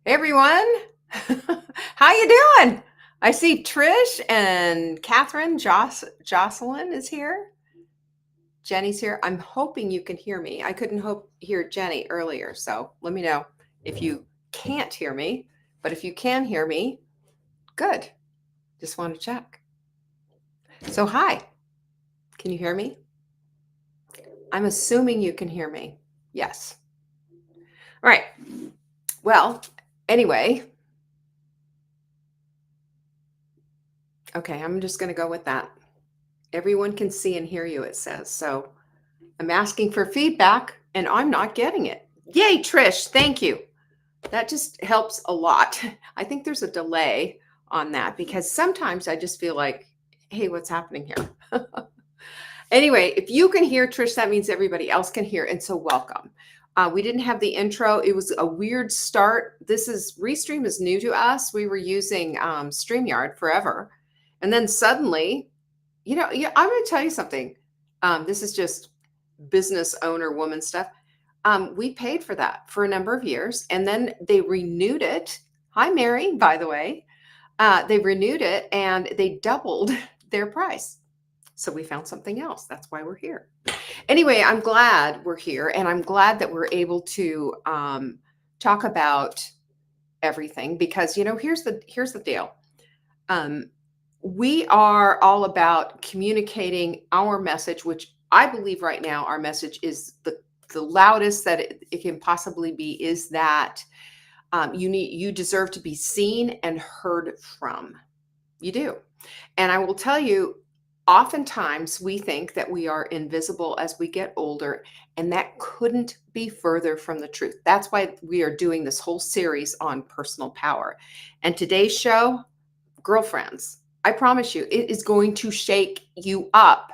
Hey everyone. How you doing? I see Trish and Catherine. Jocelyn is here. Jenny's here. I'm hoping you can hear me. I couldn't hear Jenny earlier, so let me know if you can't hear me. But if you can hear me, good. Just want to check. So hi, can you hear me? I'm assuming you can hear me. Yes. All right. Well, anyway, okay, I'm just going to go with that. Everyone can see and hear you, it says. So I'm asking for feedback and I'm not getting it. Yay, Trish. Thank you. That just helps a lot. I think there's a delay on that because sometimes I just feel like, hey, what's happening here? Anyway, if you can hear Trish, that means everybody else can hear. And so welcome. We didn't have the intro. It was a weird start. Restream is new to us. We were using StreamYard forever. And then suddenly, yeah, I'm going to tell you something. This is just business owner woman stuff. We paid for that for a number of years and then they renewed it. Hi, Mary, by the way. They renewed it and they doubled their price. So we found something else. That's why we're here. Anyway, I'm glad we're here and I'm glad that we're able to talk about everything because, here's the deal. We are all about communicating our message, which I believe right now our message is the loudest that it can possibly be, is that you deserve to be seen and heard from. You do. And I will tell you, oftentimes we think that we are invisible as we get older, and that couldn't be further from the truth. That's why we are doing this whole series on personal power. And today's show, girlfriends, I promise you, it is going to shake you up.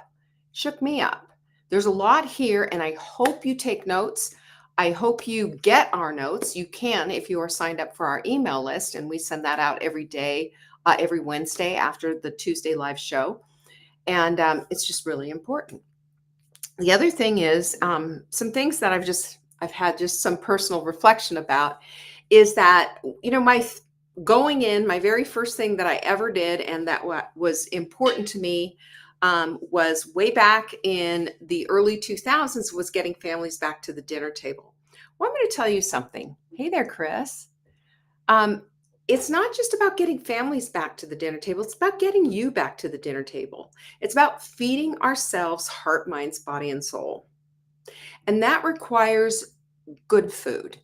Shook me up. There's a lot here, and I hope you take notes. I hope you get our notes. You can if you are signed up for our email list, and we send that out every day, every Wednesday after the Tuesday live show. And it's just really important. The other thing is some things that I've had just some personal reflection about is that, my going in, my very first thing that I ever did, and that was important to me, was way back in the early 2000s, was getting families back to the dinner table. Well, I'm going to tell you something. Hey there, Chris. Um, it's not just about getting families back to the dinner table. It's about getting you back to the dinner table. It's about feeding ourselves heart, minds, body, and soul. And that requires good food.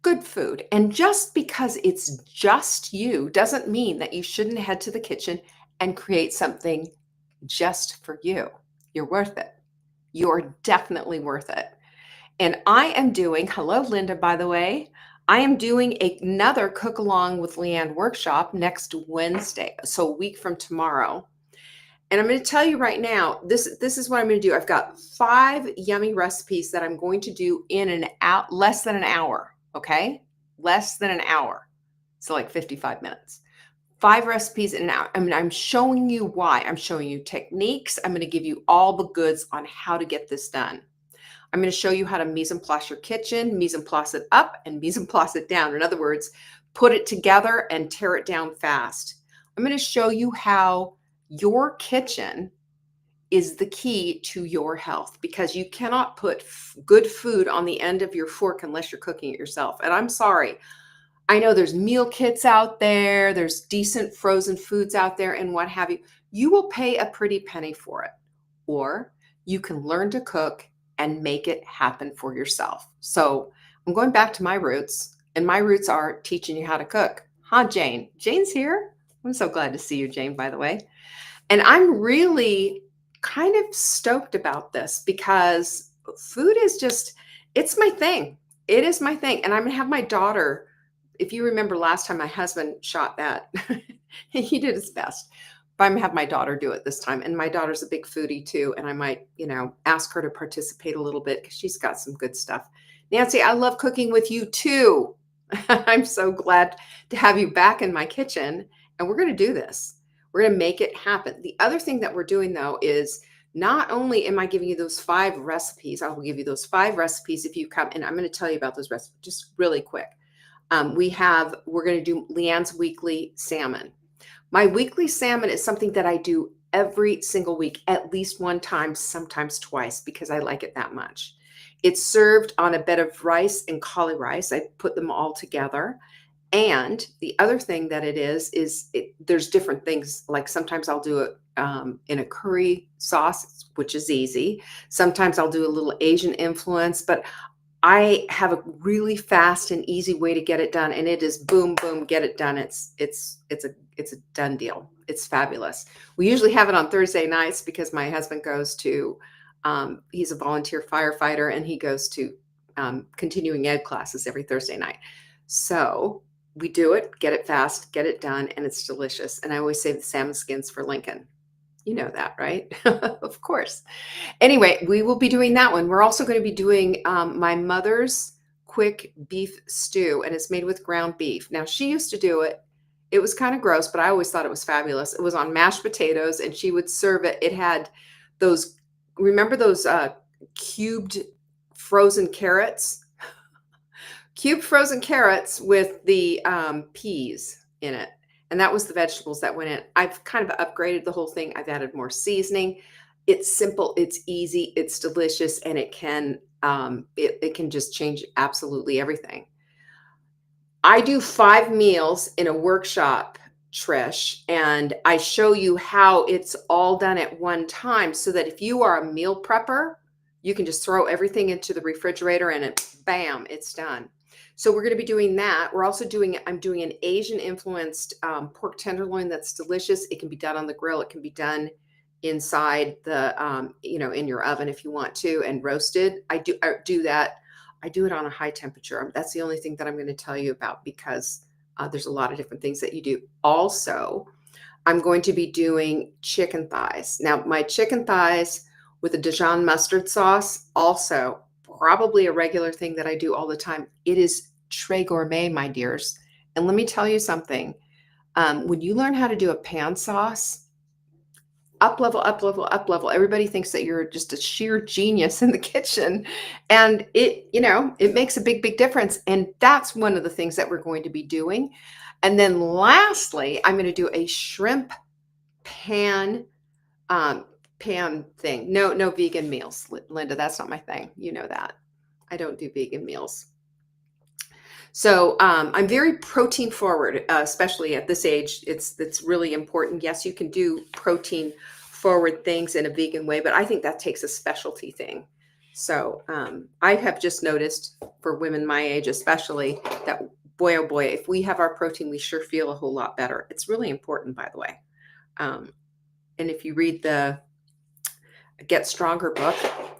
Good food. And just because it's just you doesn't mean that you shouldn't head to the kitchen and create something just for you. You're worth it. You're definitely worth it. And I am doing, hello, Linda, by the way, I am doing another Cook Along with Leanne workshop next Wednesday. So a week from tomorrow. And I'm going to tell you right now, this is what I'm going to do. I've got 5 yummy recipes that I'm going to do in less than an hour. Okay. Less than an hour. So like 55 minutes. 5 recipes in an hour. I mean, I'm showing you why. I'm showing you techniques. I'm going to give you all the goods on how to get this done. I'm going to show you how to mise en place your kitchen, mise en place it up, and mise en place it down. In other words, put it together and tear it down fast. I'm going to show you how your kitchen is the key to your health, because you cannot put good food on the end of your fork unless you're cooking it yourself. And I'm sorry. I know there's meal kits out there, there's decent frozen foods out there and what have you. You will pay a pretty penny for it, or you can learn to cook and make it happen for yourself. So I'm going back to my roots, and my roots are teaching you how to cook. Huh, Jane? Jane's here. I'm so glad to see you, Jane, by the way. And I'm really kind of stoked about this because food is just, it's my thing. It is my thing. And I'm going to have my daughter, if you remember last time my husband shot that, he did his best. But I'm going to have my daughter do it this time. And my daughter's a big foodie too. And I might, ask her to participate a little bit because she's got some good stuff. Nancy, I love cooking with you too. I'm so glad to have you back in my kitchen. And we're going to do this. We're going to make it happen. The other thing that we're doing, though, is not only am I giving you those 5 recipes, I will give you those 5 recipes if you come, and I'm going to tell you about those recipes just really quick. We're going to do Leanne's weekly salmon. My weekly salmon is something that I do every single week, at least one time, sometimes twice, because I like it that much. It's served on a bed of rice and cauli rice. I put them all together. And the other thing that it is there's different things. Like sometimes I'll do it in a curry sauce, which is easy. Sometimes I'll do a little Asian influence, but I have a really fast and easy way to get it done, and it is boom, boom, get it done. It's a done deal. It's fabulous. We usually have it on Thursday nights because my husband goes to he's a volunteer firefighter, and he goes to continuing ed classes every Thursday night. So we do it, get it fast, get it done, and it's delicious. And I always save the salmon skins for Lincoln. You know that, right? Of course. Anyway, we will be doing that one. We're also going to be doing my mother's quick beef stew, and it's made with ground beef. Now, she used to do it. It was kind of gross, but I always thought it was fabulous. It was on mashed potatoes, and she would serve it. It had those, remember those cubed frozen carrots? Cubed frozen carrots with the peas in it. And that was the vegetables that went in. I've kind of upgraded the whole thing. I've added more seasoning. It's simple, it's easy, it's delicious, and it can just change absolutely everything. I do 5 meals in a workshop, Trish, and I show you how it's all done at one time so that if you are a meal prepper, you can just throw everything into the refrigerator and bam, it's done. So we're going to be doing that. I'm doing an Asian influenced pork tenderloin that's delicious. It can be done on the grill. It can be done inside the, in your oven if you want to, and roasted. I do that. I do it on a high temperature. That's the only thing that I'm going to tell you about because there's a lot of different things that you do. Also, I'm going to be doing chicken thighs. Now, my chicken thighs with a Dijon mustard sauce, also probably a regular thing that I do all the time. It is très gourmet, my dears. And let me tell you something. When you learn how to do a pan sauce, up level, up level, up level. Everybody thinks that you're just a sheer genius in the kitchen. And it makes a big, big difference. And that's one of the things that we're going to be doing. And then lastly, I'm going to do a shrimp pan thing. No vegan meals, Linda. That's not my thing. You know that. I don't do vegan meals. So I'm very protein forward, especially at this age. It's really important. Yes, you can do protein forward things in a vegan way, but I think that takes a specialty thing. So I have just noticed for women my age, especially, that boy, oh boy, if we have our protein, we sure feel a whole lot better. It's really important, by the way. And if you read the Get Stronger book,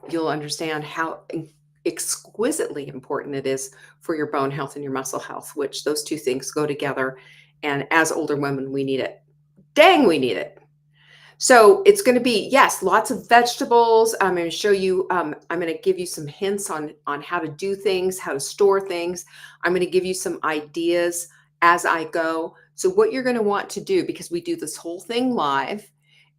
you'll understand how exquisitely important it is for your bone health and your muscle health, which those two things go together. And as older women, we need it. Dang, we need it. So it's going to be, yes, lots of vegetables. I'm going to show you, I'm going to give you some hints on how to do things, how to store things. I'm going to give you some ideas as I go. So what you're going to want to do, because we do this whole thing live,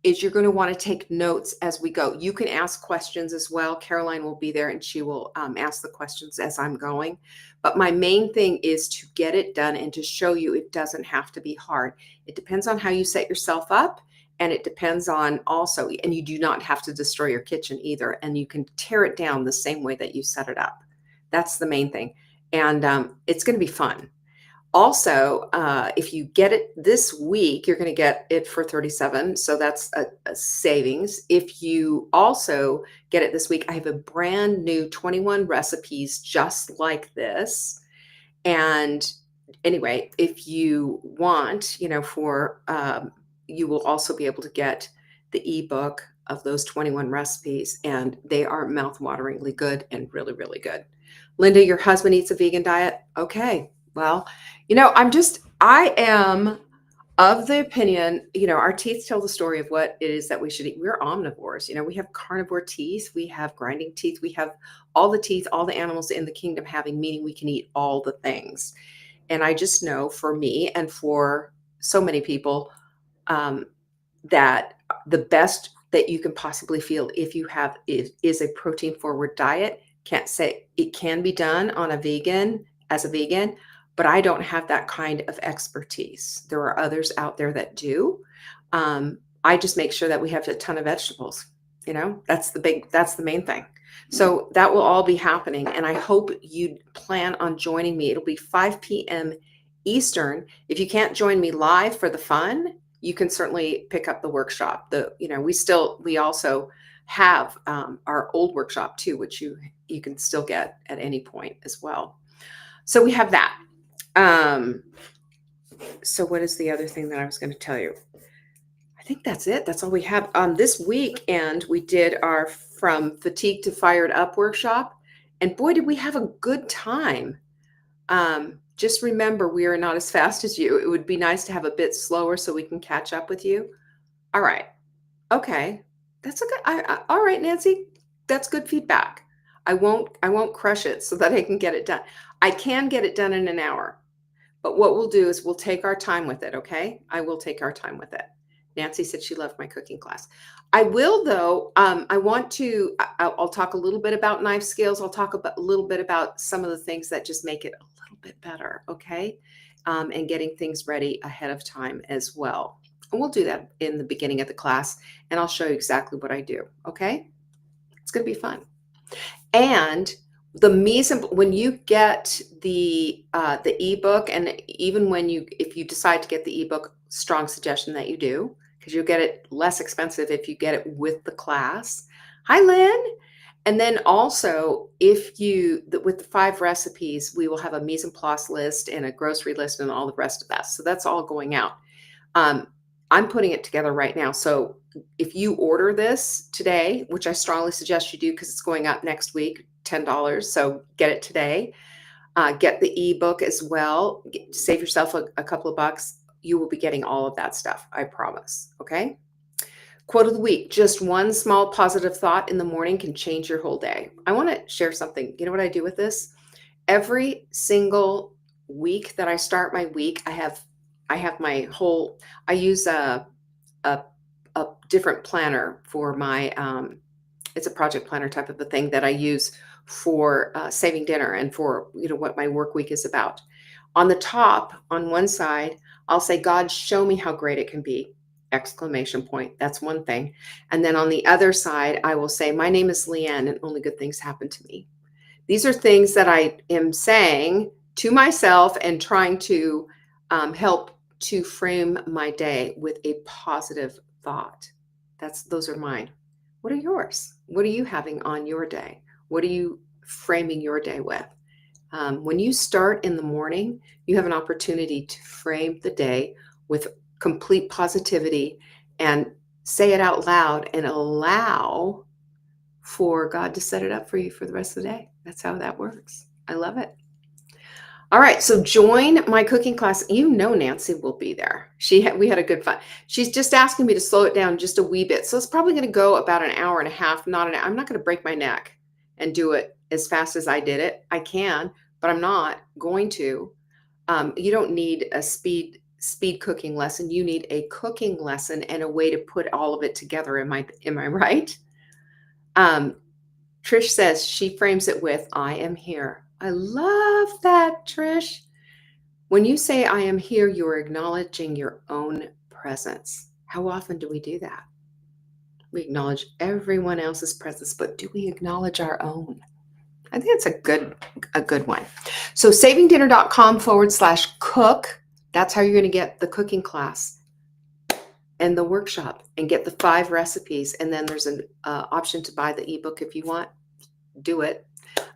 is you're going to want to take notes as we go. You can ask questions as well. Caroline will be there and she will ask the questions as I'm going. But my main thing is to get it done and to show you it doesn't have to be hard. It depends on how you set yourself up. And it depends on also, and you do not have to destroy your kitchen either. And you can tear it down the same way that you set it up. That's the main thing. And it's going to be fun. Also, if you get it this week, you're going to get it for $37. So that's a savings. If you also get it this week, I have a brand new 21 recipes just like this. And anyway, if you want, you will also be able to get the ebook of those 21 recipes, and they are mouth-wateringly good and really, really good. Linda, your husband eats a vegan diet? Okay. Well, I am of the opinion, our teeth tell the story of what it is that we should eat. We're omnivores. We have carnivore teeth, we have grinding teeth, we have all the teeth, all the animals in the kingdom having, meaning we can eat all the things. And I just know for me and for so many people, that the best that you can possibly feel if you have is a protein forward diet. Can't say it can be done on as a vegan, but I don't have that kind of expertise. There are others out there that do. I just make sure that we have a ton of vegetables. That's the main thing. So that will all be happening. And I hope you plan on joining me. It'll be 5 p.m. Eastern. If you can't join me live for the fun, you can certainly pick up the workshop. We also have our old workshop too, which you can still get at any point as well. So we have that. So what is the other thing that I was going to tell you? I think that's it. That's all we have. This weekend, we did our From Fatigue to Fired Up workshop. And boy, did we have a good time. Just remember, we are not as fast as you. It would be nice to have a bit slower so we can catch up with you. All right. Okay. That's all right, Nancy. That's good feedback. I won't crush it so that I can get it done. I can get it done in an hour. But what we'll do is we'll take our time with it, okay? I will take our time with it. Nancy said she loved my cooking class. I will, though. I'll talk a little bit about knife skills. I'll talk a little bit about some of the things that just make it a little bit better, okay? And getting things ready ahead of time as well. And we'll do that in the beginning of the class, and I'll show you exactly what I do, okay? It's going to be fun. And when you get the ebook, and even if you decide to get the ebook, strong suggestion that you do, because you'll get it less expensive if you get it with the class. Hi, Lynn. And then also, with the 5 recipes, we will have a mise en place list and a grocery list and all the rest of that. So that's all going out. I'm putting it together right now. So if you order this today, which I strongly suggest you do because it's going up next week, $10. So get it today. Get the ebook as well. Save yourself a couple of bucks. You will be getting all of that stuff. I promise. Okay. Quote of the week: just one small positive thought in the morning can change your whole day. I want to share something. You know what I do with this? Every single week that I start my week, I use a different planner for my, it's a project planner type of a thing that I use for saving dinner and for, what my work week is about. On the top, on one side, I'll say, God, show me how great it can be! Exclamation point. That's one thing. And then on the other side, I will say, my name is Leanne and only good things happen to me. These are things that I am saying to myself and trying to help to frame my day with a positive thought. Those are mine. What are yours? What are you having on your day? What are you framing your day with? When you start in the morning, you have an opportunity to frame the day with complete positivity and say it out loud and allow for God to set it up for you for the rest of the day. That's how that works. I love it. All right, so join my cooking class. Nancy will be there. We had a good fun. She's just asking me to slow it down just a wee bit. So it's probably going to go about an hour and a half, I'm not going to break my neck and do it as fast as I did it. I can, but I'm not going to. You don't need a speed cooking lesson. You need a cooking lesson and a way to put all of it together. Am I right? Trish says she frames it with, I am here. I love that, Trish. When you say I am here, you're acknowledging your own presence. How often do we do that? We acknowledge everyone else's presence, but do we acknowledge our own? I think it's a good one. So savingdinner.com/cook. That's how you're going to get the cooking class and the workshop and get the 5 recipes. And then there's an option to buy the ebook if you want. Do it.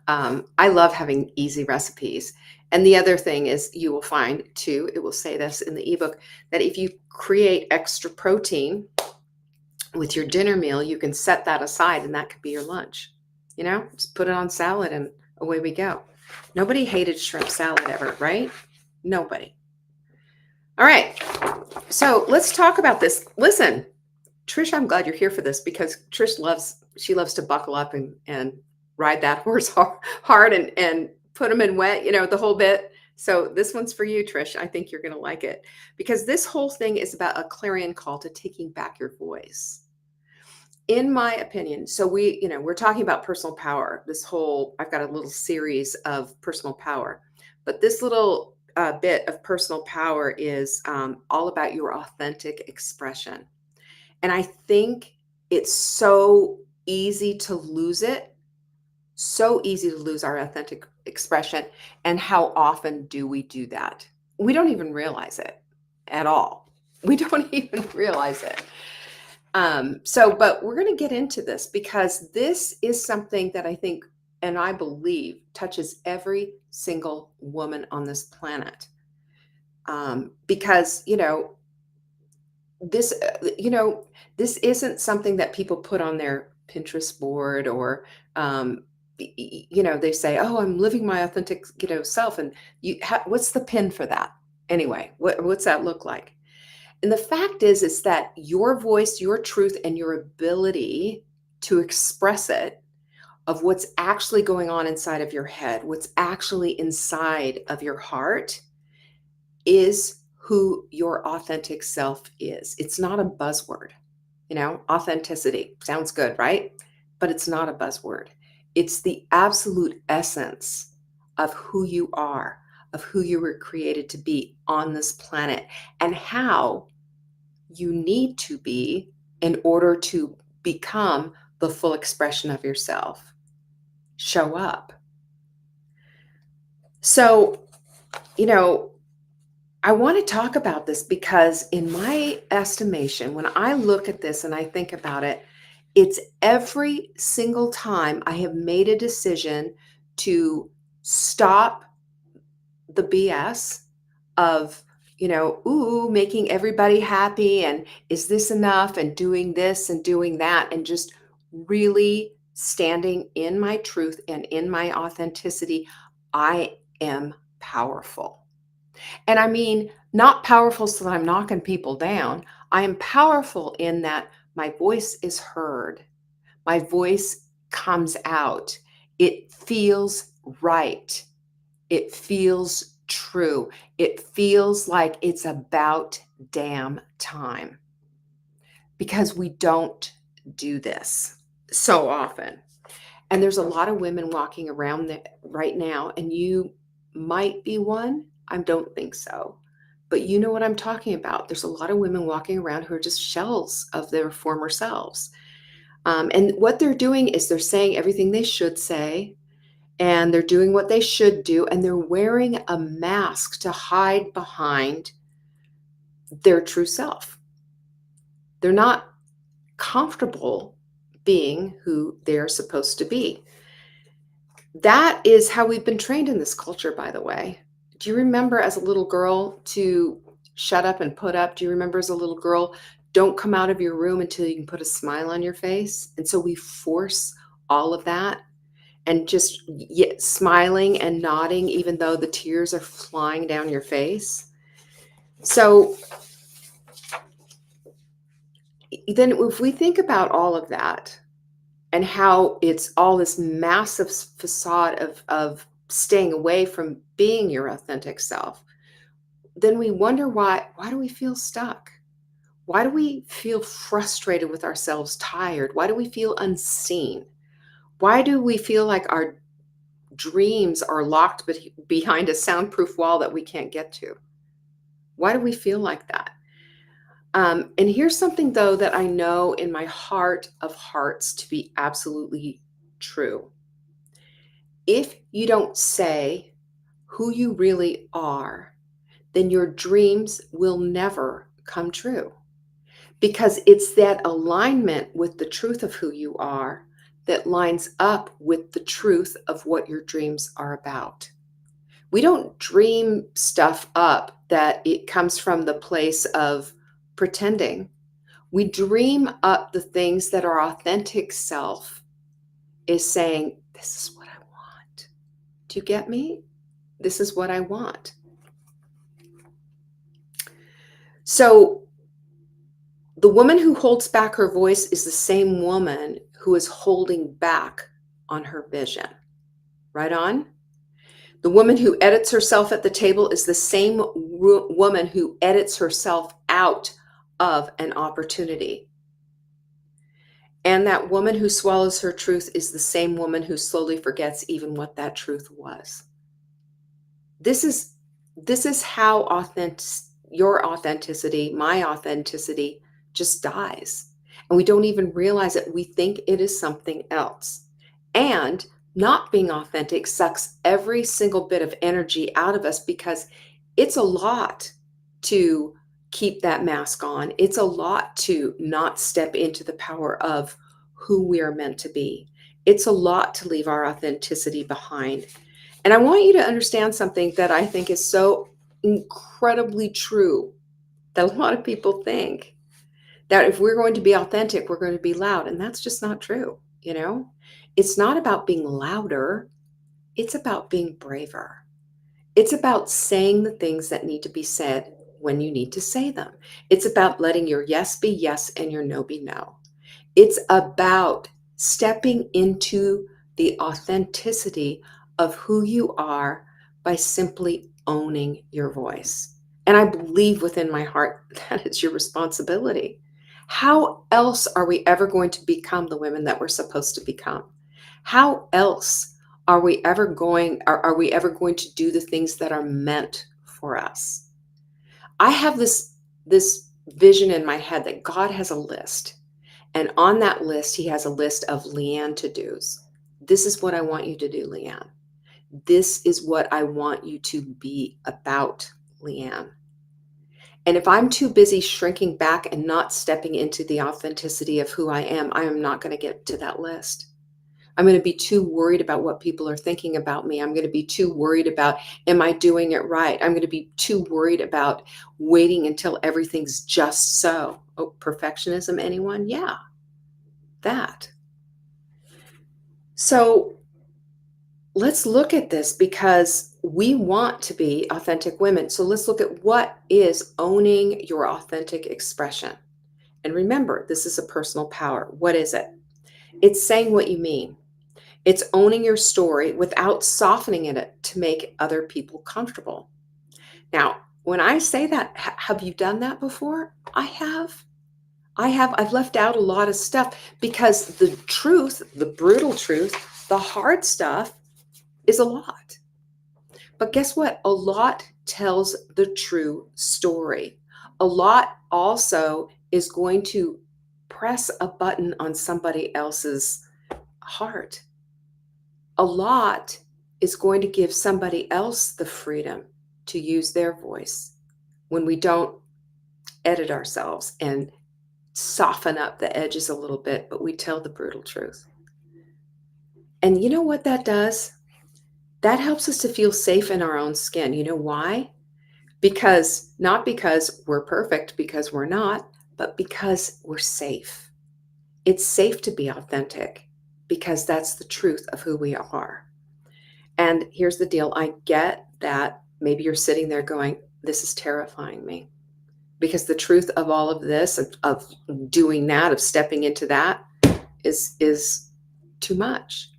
I love having easy recipes. And the other thing is, you will find too, it will say this in the ebook, that if you create extra protein with your dinner meal, you can set that aside and that could be your lunch. Just put it on salad and away we go. Nobody hated shrimp salad ever, right? Nobody. All right. So let's talk about this. Listen, Trish, I'm glad you're here for this because Trish loves to buckle up and ride that horse hard and put them in wet, the whole bit. So this one's for you, Trish. I think you're going to like it because this whole thing is about a clarion call to taking back your voice. In my opinion, so we're talking about personal power. I've got a little series of personal power, but this little bit of personal power is all about your authentic expression. And I think it's so easy to lose it, so easy to lose our authentic expression. And how often do we do that? We don't even realize it at all. We don't even realize it. But we're going to get into this because this is something that I think and I believe touches every single woman on this planet. Because, this, this isn't something that people put on their Pinterest board or, they say, "Oh, I'm living my authentic, self." And what's the pin for that? Anyway, what's that look like? And the fact is that your voice, your truth, and your ability to express it of what's actually going on inside of your head, what's actually inside of your heart is who your authentic self is. It's not a buzzword. Authenticity sounds good, right? But it's not a buzzword. It's the absolute essence of who you are, of who you were created to be on this planet, and how you need to be in order to become the full expression of yourself. Show up. So, I want to talk about this because, in my estimation, when I look at this and I think about it, it's every single time I have made a decision to stop the BS of, making everybody happy and is this enough and doing this and doing that and just really standing in my truth and in my authenticity. I am powerful. And I mean, not powerful so that I'm knocking people down. I am powerful in that my voice is heard. My voice comes out. It feels right. It feels true. It feels like it's about damn time because we don't do this so often. And there's a lot of women walking around right now, and you might be one. I don't think so. But you know what I'm talking about. There's a lot of women walking around who are just shells of their former selves. And what they're doing is they're saying everything they should say, and they're doing what they should do, and they're wearing a mask to hide behind their true self. They're not comfortable being who they're supposed to be. That is how we've been trained in this culture, by the way. Do you remember as a little girl to shut up and put up? Do you remember as a little girl, don't come out of your room until you can put a smile on your face? And so we force all of that and just smiling and nodding, even though the tears are flying down your face. So then if we think about all of that and how it's all this massive facade of staying away from being your authentic self, then we wonder why do we feel stuck? Why do we feel frustrated with ourselves, tired? Why do we feel unseen? Why do we feel like our dreams are locked behind a soundproof wall that we can't get to? Why do we feel like that? And here's something, though, that I know in my heart of hearts to be absolutely true. If you don't say who you really are, then your dreams will never come true, because it's that alignment with the truth of who you are that lines up with the truth of what your dreams are about. We don't dream stuff up that it comes from the place of pretending. We dream up the things that our authentic self is saying, this is what I want. Do you get me? This is what I want. So the woman who holds back her voice is the same woman who is holding back on her vision. Right on? The woman who edits herself at the table is the same woman who edits herself out of an opportunity. And that woman who swallows her truth is the same woman who slowly forgets even what that truth was. This is This is how your authenticity, my authenticity just dies. And we don't even realize it. We think it is something else. And not being authentic sucks every single bit of energy out of us because it's a lot to keep that mask on. It's a lot to not step into the power of who we are meant to be. It's a lot to leave our authenticity behind. And I want you to understand something that I think is so incredibly true that a lot of people think that if we're going to be authentic, we're going to be loud. And that's just not true. You know, it's not about being louder, it's about being braver. It's about saying the things that need to be said when you need to say them. It's about letting your yes be yes and your no be no. It's about stepping into the authenticity of who you are by simply owning your voice. And I believe within my heart that is your responsibility. How else are we ever going to become the women that we're supposed to become? How else are we ever going to do the things that are meant for us? I have this vision in my head that God has a list, and on that list, he has a list of Leanne to dos. This is what I want you to do, Leanne. This is what I want you to be about, Leanne. And if I'm too busy shrinking back and not stepping into the authenticity of who I am not going to get to that list. I'm going to be too worried about what people are thinking about me. I'm going to be too worried about, am I doing it right? I'm going to be too worried about waiting until everything's just so. Oh, perfectionism, anyone? Yeah, that. So let's look at this because we want to be authentic women. So let's look at what is owning your authentic expression. And remember, this is a personal power. What is it? It's saying what you mean. It's owning your story without softening it to make other people comfortable. Now, when I say that, have you done that before? I have. I've left out a lot of stuff because the truth, the brutal truth, the hard stuff is a lot. But guess what? A lot tells the true story. A lot also is going to press a button on somebody else's heart. A lot is going to give somebody else the freedom to use their voice when we don't edit ourselves and soften up the edges a little bit, but we tell the brutal truth. And you know what that does? That helps us to feel safe in our own skin. You know why? Because not because we're perfect, because we're not, but because we're safe. It's safe to be authentic because that's the truth of who we are. And here's the deal. I get that maybe you're sitting there going, this is terrifying me. Because the truth of all of this, of doing that, of stepping into that, is too much.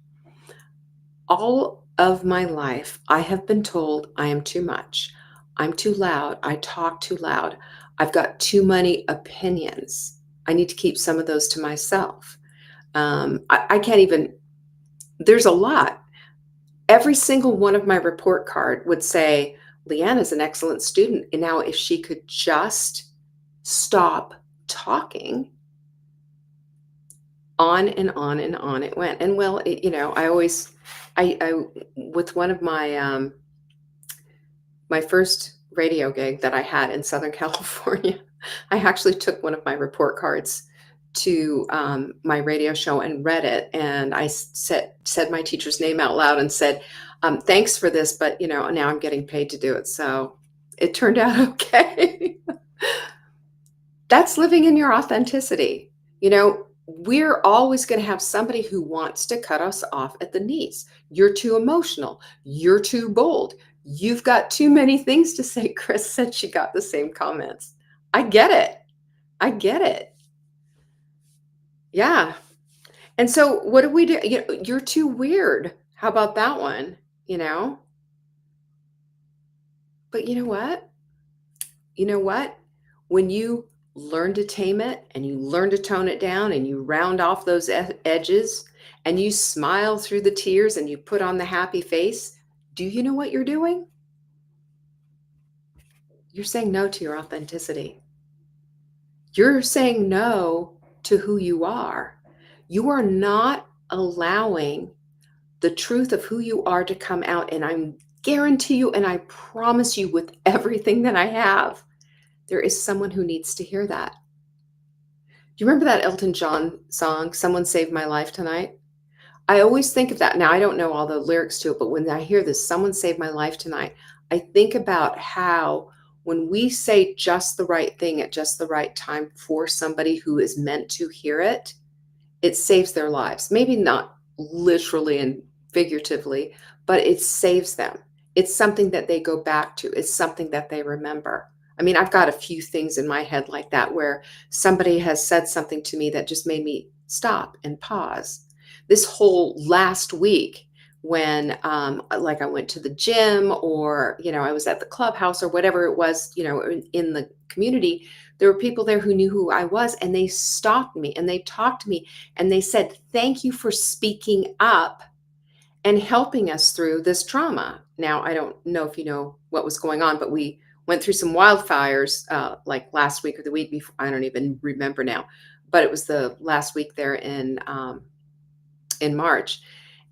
All of my life, I have been told I am too much. I'm too loud. I talk too loud. I've got too many opinions. I need to keep some of those to myself. I can't even, there's a lot. Every single one of my report card would say, Leanne is an excellent student. And now if she could just stop talking, on and on and on it went. And well, I with one of my first radio gig that I had in Southern California, I actually took one of my report cards to my radio show and read it. And I said my teacher's name out loud and said, thanks for this, but now I'm getting paid to do it. So it turned out okay. That's living in your authenticity. We're always going to have somebody who wants to cut us off at the knees. You're too emotional. You're too bold. You've got too many things to say. Chris said she got the same comments. I get it. I get it. Yeah. And so what do we do? You're too weird. How about that one? But you know what? You know what? When you learn to tame it and you learn to tone it down and you round off those edges and you smile through the tears and you put on the happy face, do you know what you're doing? you're saying no to your authenticity. You're saying no to who you are. You are not allowing the truth of who you are to come out. And I guarantee you, and I promise you with everything that I have, there is someone who needs to hear that. Do you remember that Elton John song, Someone Saved My Life Tonight? I always think of that. Now, I don't know all the lyrics to it, but when I hear this, Someone Saved My Life Tonight, I think about how when we say just the right thing at just the right time for somebody who is meant to hear it, it saves their lives. Maybe not literally and figuratively, but it saves them. It's something that they go back to. It's something that they remember. I mean, I've got a few things in my head like that where somebody has said something to me that just made me stop and pause. This whole last week, when like I went to the gym, or I was at the clubhouse, or whatever it was, in the community, there were people there who knew who I was, and they stopped me and they talked to me and they said, "Thank you for speaking up and helping us through this trauma." Now, I don't know if you know what was going on, but we went through some wildfires like last week or the week before. I don't even remember now, but it was the last week there in March.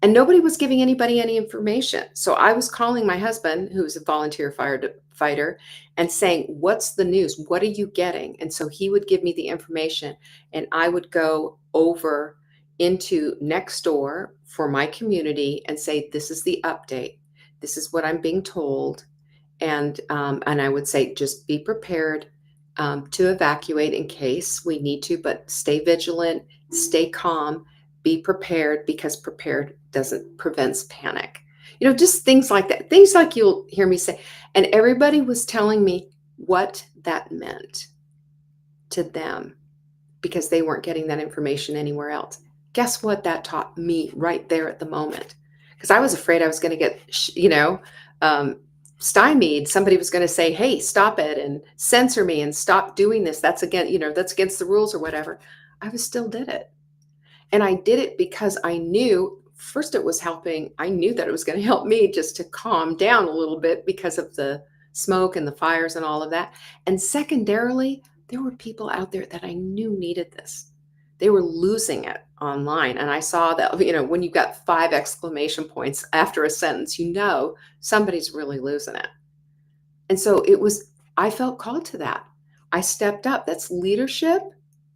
And nobody was giving anybody any information. So I was calling my husband, who's a volunteer firefighter, and saying, "What's the news? What are you getting?" And so he would give me the information, and I would go over into next door for my community and say, "This is the update. This is what I'm being told." And I would say, "Just be prepared to evacuate in case we need to, but stay vigilant, stay calm, be prepared, because prepared doesn't prevents panic." Just things like that. Things like you'll hear me say. And everybody was telling me what that meant to them because they weren't getting that information anywhere else. Guess what that taught me right there at the moment? Because I was afraid I was going to get, um, stymied. Somebody was going to say, "Hey, stop it," and censor me and stop doing this. That's against the rules or whatever. I was still did it. And I did it because I knew first it was helping. I knew that it was going to help me just to calm down a little bit because of the smoke and the fires and all of that. And secondarily, there were people out there that I knew needed this. They were losing it online. And I saw that, when you've got 5 exclamation points after a sentence, somebody's really losing it. And so I felt called to that. I stepped up. That's leadership.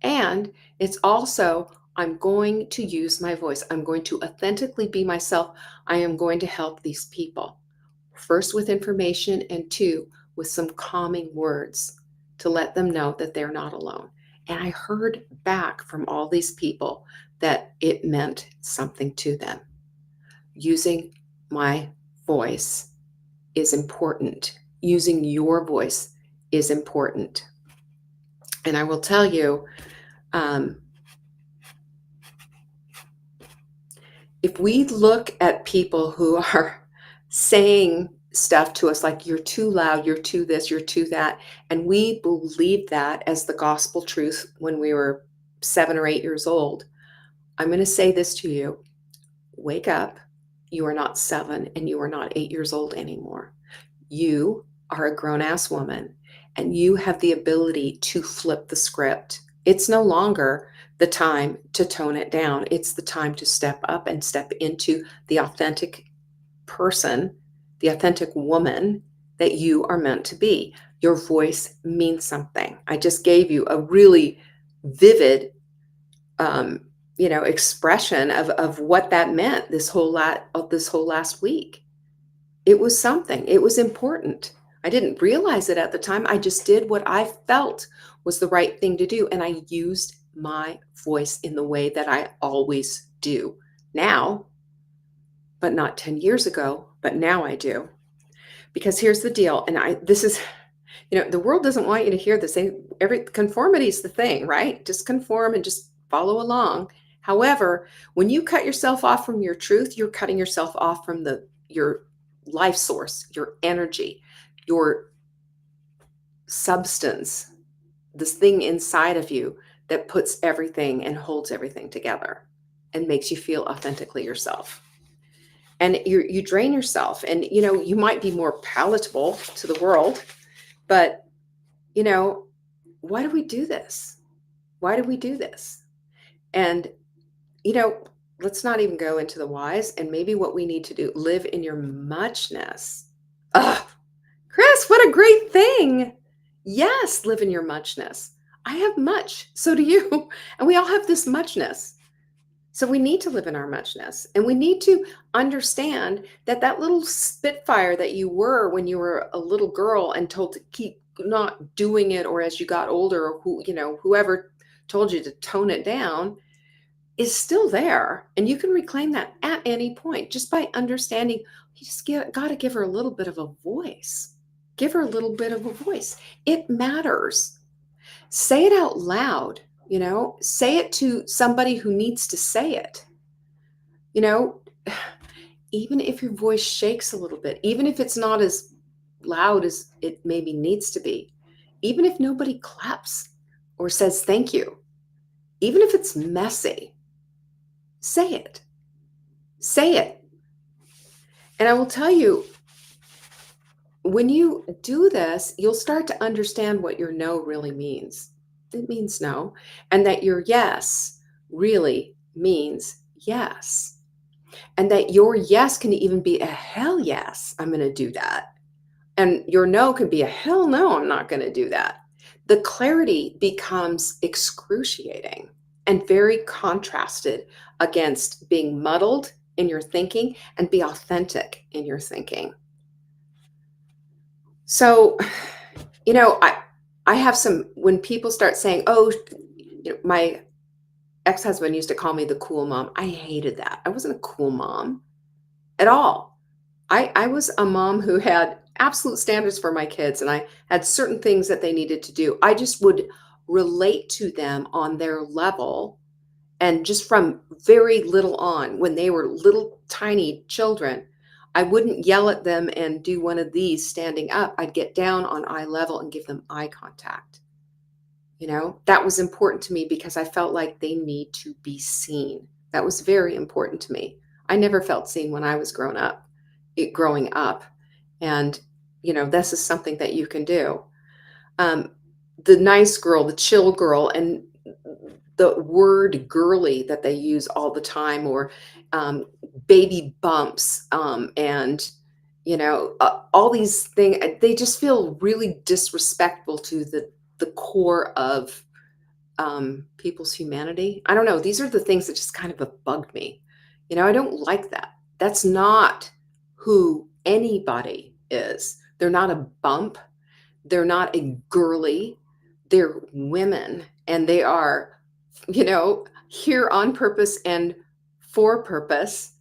And it's also, I'm going to use my voice. I'm going to authentically be myself. I am going to help these people. First, with information, and 2, with some calming words to let them know that they're not alone. And I heard back from all these people that it meant something to them. Using my voice is important. Using your voice is important. And I will tell you, if we look at people who are saying stuff to us like, "You're too loud, you're too this, you're too that," and we believe that as the gospel truth when we were 7 or 8 years old, I'm going to say this to you: wake up. You are not 7 and you are not 8 years old anymore. You are a grown-ass woman, and you have the ability to flip the script. It's no longer the time to tone it down. It's the time to step up and step into the authentic person, the authentic woman that you are meant to be. Your voice means something. I just gave you a really vivid expression of what that meant this whole last week. It was something. It was important. I didn't realize it at the time. I just did what I felt was the right thing to do. And I used my voice in the way that I always do now, but not 10 years ago, but now I do. Because here's the deal. This is, the world doesn't want you to hear this. Conformity is the thing, right? Just conform and just follow along. However, when you cut yourself off from your truth, you're cutting yourself off from your life source, your energy, your substance, this thing inside of you that puts everything and holds everything together and makes you feel authentically yourself. And you drain yourself, and you might be more palatable to the world, But, you know, why do we do this? Why do we do this? And, you know, let's not even go into the whys and maybe what we need to do. Live in your muchness. Ugh, Chris, what a great thing. Yes, live in your muchness. I have much. So do you. And we all have this muchness. So we need to live in our muchness, and we need to understand that that little spitfire that you were when you were a little girl and told to keep not doing it, or as you got older, or whoever told you to tone it down is still there, and you can reclaim that at any point just by understanding. You just got to give her a little bit of a voice. Give her a little bit of a voice. It matters. Say it out loud. Say it to somebody who needs to say it. you know Even if your voice shakes a little bit, even if it's not as loud as it maybe needs to be, even if nobody claps or says thank you, even if it's messy, say it. Say it. And I will tell you, when you do this, you'll start to understand what your no really means. It means no. And that your yes really means yes. And that your yes can even be a hell yes, I'm going to do that. And your no can be a hell no, I'm not going to do that. The clarity becomes excruciating and very contrasted against being muddled in your thinking and be authentic in your thinking. So, I have when people start saying, oh, my ex-husband used to call me the cool mom. I hated that. I wasn't a cool mom at all. I was a mom who had absolute standards for my kids, and I had certain things that they needed to do. I just would relate to them on their level. And just from very little on, when they were little tiny children, I wouldn't yell at them and do one of these standing up. I'd get down on eye level and give them eye contact. That was important to me because I felt like they need to be seen. That was very important to me. I never felt seen when I was growing up. And, this is something that you can do. The nice girl, the chill girl, and the word girly that they use all the time, or baby bumps, and all these things, they just feel really disrespectful to the core of people's humanity. I don't know. These are the things that just kind of have bugged me. I don't like that. That's not who anybody is. They're not a bump. They're not a girly. They're women, and they are, here on purpose and for purpose,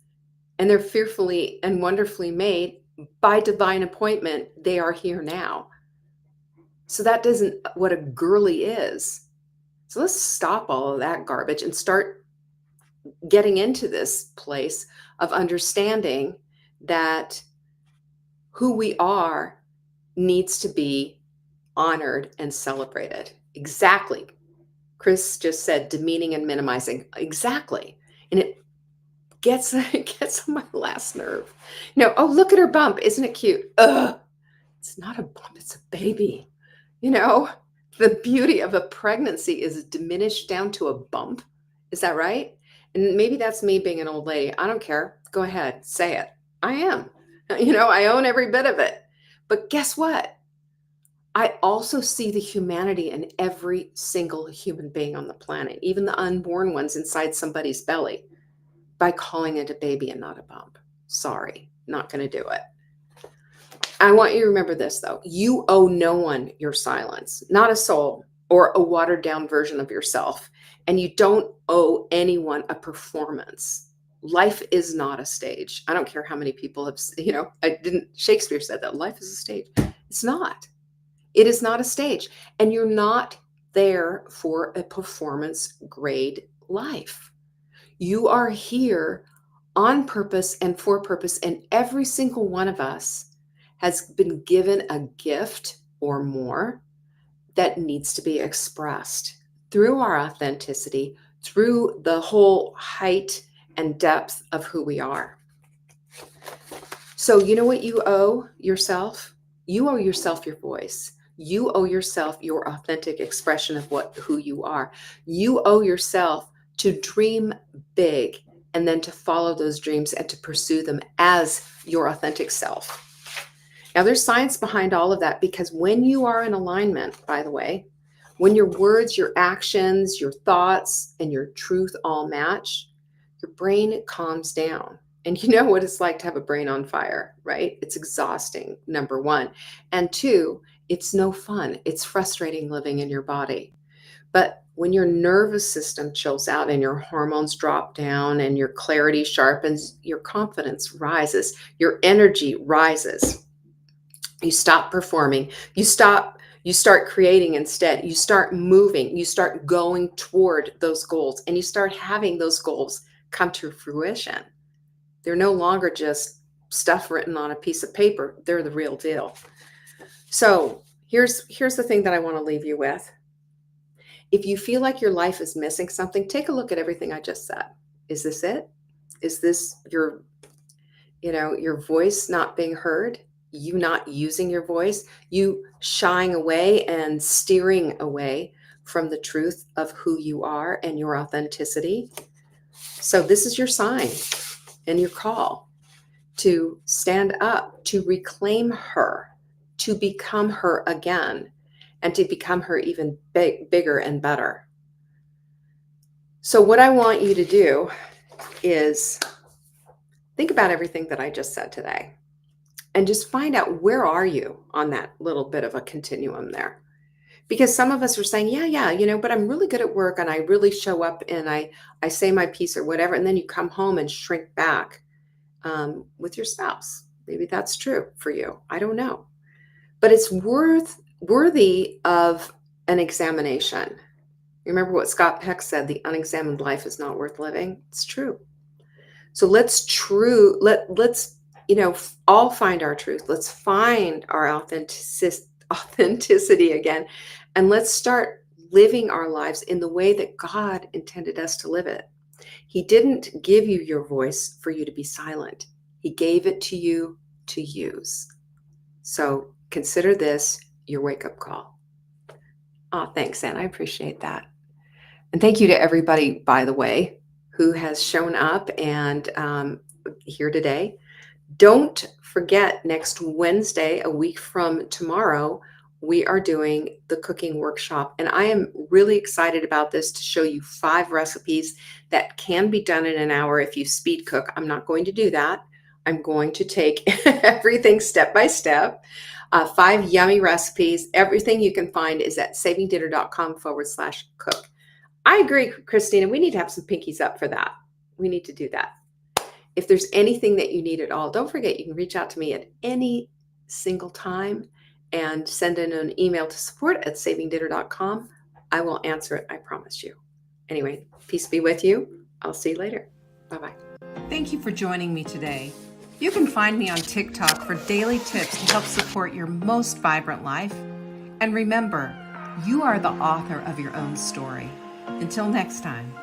and they're fearfully and wonderfully made by divine appointment. They are here now. So that isn't what a girly is. So let's stop all of that garbage and start getting into this place of understanding that who we are needs to be honored and celebrated. Exactly. Chris just said demeaning and minimizing. Exactly. And it gets on my last nerve. Oh, look at her bump. Isn't it cute? Ugh. It's not a bump, it's a baby. The beauty of a pregnancy is diminished down to a bump. Is that right? And maybe that's me being an old lady. I don't care. Go ahead, say it. I am. I own every bit of it. But guess what? I also see the humanity in every single human being on the planet, even the unborn ones inside somebody's belly, by calling it a baby and not a bump. Sorry, not going to do it. I want you to remember this, though. You owe no one your silence, not a soul or a watered down version of yourself. And you don't owe anyone a performance. Life is not a stage. I don't care how many people have, Shakespeare said that life is a stage. It's not. It is not a stage. And you're not there for a performance grade life. You are here on purpose and for purpose. And every single one of us has been given a gift or more that needs to be expressed through our authenticity, through the whole height and depth of who we are. So you know what you owe yourself? You owe yourself your voice. You owe yourself your authentic expression of who you are. You owe yourself to dream big and then to follow those dreams and to pursue them as your authentic self. Now, there's science behind all of that, because when you are in alignment, by the way, when your words, your actions, your thoughts, and your truth all match, your brain calms down. And you know what it's like to have a brain on fire, right? It's exhausting, number one. And two, it's no fun. It's frustrating living in your body. But when your nervous system chills out and your hormones drop down and your clarity sharpens, your confidence rises, your energy rises. You stop performing. You start creating instead. You start moving. You start going toward those goals, and you start having those goals come to fruition. They're no longer just stuff written on a piece of paper. They're the real deal. So here's the thing that I want to leave you with. If you feel like your life is missing something, take a look at everything I just said. Is this it? Is this your voice not being heard? You not using your voice? You shying away and steering away from the truth of who you are and your authenticity? So this is your sign and your call to stand up, to reclaim her, to become her again, and to become her even bigger and better. So what I want you to do is think about everything that I just said today and just find out, where are you on that little bit of a continuum there? Because some of us are saying, yeah, but I'm really good at work and I really show up and I say my piece or whatever. And then you come home and shrink back with your spouse. Maybe that's true for you. I don't know. But it's worthy of an examination. Remember what Scott Peck said, the unexamined life is not worth living. It's true. So let's all find our truth. Let's find our authenticity again. And let's start living our lives in the way that God intended us to live it. He didn't give you your voice for you to be silent. He gave it to you to use. So consider this your wake-up call. Oh, thanks, Ann. I appreciate that. And thank you to everybody, by the way, who has shown up and here today. Don't forget, next Wednesday, a week from tomorrow, we are doing the cooking workshop. And I am really excited about this, to show you 5 recipes that can be done in an hour if you speed cook. I'm not going to do that. I'm going to take everything step by step. 5 yummy recipes. Everything you can find is at savingdinner.com/cook. I agree, Christina. We need to have some pinkies up for that. We need to do that. If there's anything that you need at all, don't forget, you can reach out to me at any single time and send in an email to support@savingdinner.com. I will answer it, I promise you. Anyway, peace be with you. I'll see you later. Bye-bye. Thank you for joining me today. You can find me on TikTok for daily tips to help support your most vibrant life. And remember, you are the author of your own story. Until next time.